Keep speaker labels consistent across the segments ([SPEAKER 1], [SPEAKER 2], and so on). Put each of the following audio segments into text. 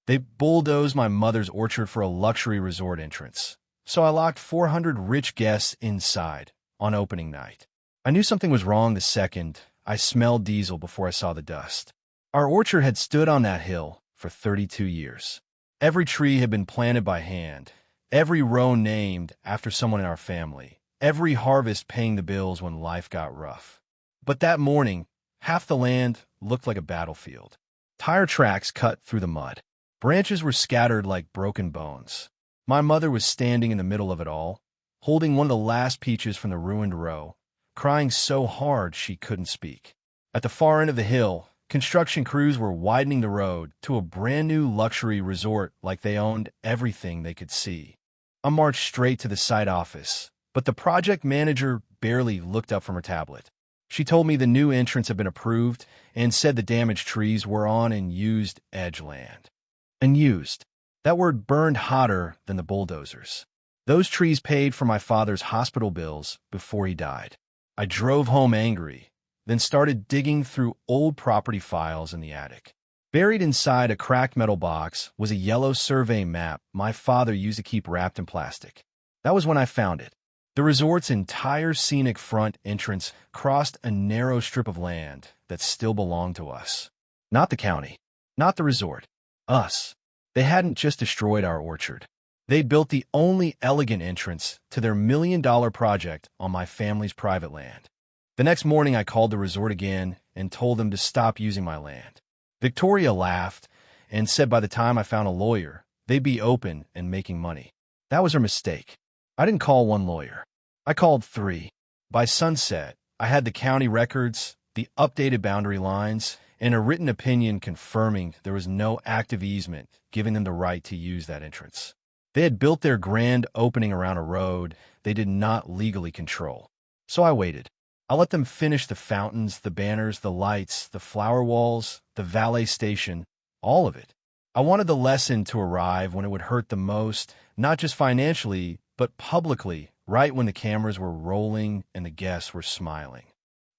[SPEAKER 1] They bulldozed my mother's orchard for a luxury resort entrance, so I locked 400 rich guests inside on opening night. I knew something was wrong the second I smelled diesel before I saw the dust. Our orchard had stood on that hill for 32 years. Every tree had been planted by hand, every row named after someone in our family, every harvest paying the bills when life got rough. But that morning, half the land looked like a battlefield. Tire tracks cut through the mud. Branches were scattered like broken bones. My mother was standing in the middle of it all, holding one of the last peaches from the ruined row, crying so hard she couldn't speak. At the far end of the hill, construction crews were widening the road to a brand new luxury resort like they owned everything they could see. I marched straight to the site office, but the project manager barely looked up from her tablet. She told me the new entrance had been approved and said the damaged trees were on unused edge land. Unused. That word burned hotter than the bulldozers. Those trees paid for my father's hospital bills before he died. I drove home angry, then started digging through old property files in the attic. Buried inside a cracked metal box was a yellow survey map my father used to keep wrapped in plastic. That was when I found it. The resort's entire scenic front entrance crossed a narrow strip of land that still belonged to us. Not the county, not the resort, us. They hadn't just destroyed our orchard. They built the only elegant entrance to their $1 million project on my family's private land. The next morning, I called the resort again and told them to stop using my land. Victoria laughed and said by the time I found a lawyer, they'd be open and making money. That was her mistake. I didn't call one lawyer. I called 3. By sunset, I had the county records, the updated boundary lines, and a written opinion confirming there was no active easement giving them the right to use that entrance. They had built their grand opening around a road they did not legally control. So I waited. I let them finish the fountains, the banners, the lights, the flower walls, the valet station, all of it. I wanted the lesson to arrive when it would hurt the most, not just financially, but publicly, right when the cameras were rolling and the guests were smiling.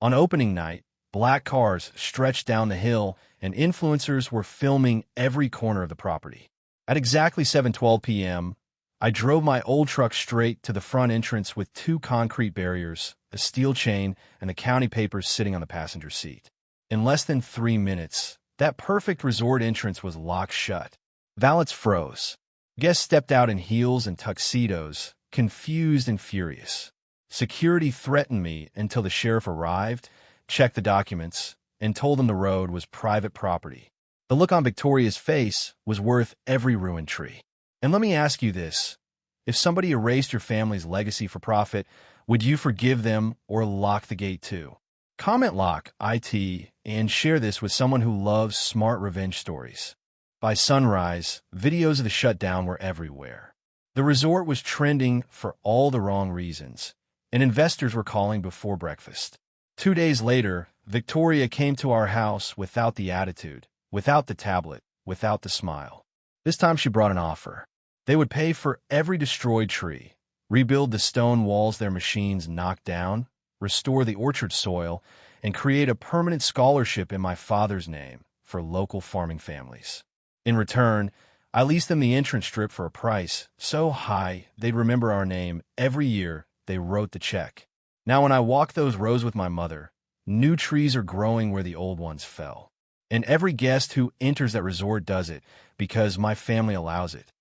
[SPEAKER 1] On opening night, black cars stretched down the hill and influencers were filming every corner of the property. At exactly 7:12 p.m., I drove my old truck straight to the front entrance with 2 concrete barriers, a steel chain, and the county papers sitting on the passenger seat. In less than 3 minutes, that perfect resort entrance was locked shut. Valets froze. Guests stepped out in heels and tuxedos, confused and furious. Security threatened me until the sheriff arrived, checked the documents, and told them the road was private property. The look on Victoria's face was worth every ruined tree. And let me ask you this. If somebody erased your family's legacy for profit, would you forgive them or lock the gate too? Comment lock IT and share this with someone who loves smart revenge stories. By sunrise, videos of the shutdown were everywhere. The resort was trending for all the wrong reasons, and investors were calling before breakfast. 2 days later, Victoria came to our house without the attitude, without the tablet, without the smile. This time she brought an offer. They would pay for every destroyed tree, rebuild the stone walls their machines knocked down, restore the orchard soil, and create a permanent scholarship in my father's name for local farming families. In return, I leased them the entrance strip for a price so high they'd remember our name every year they wrote the check. Now when I walk those rows with my mother, new trees are growing where the old ones fell. And every guest who enters that resort does it because my family allows it.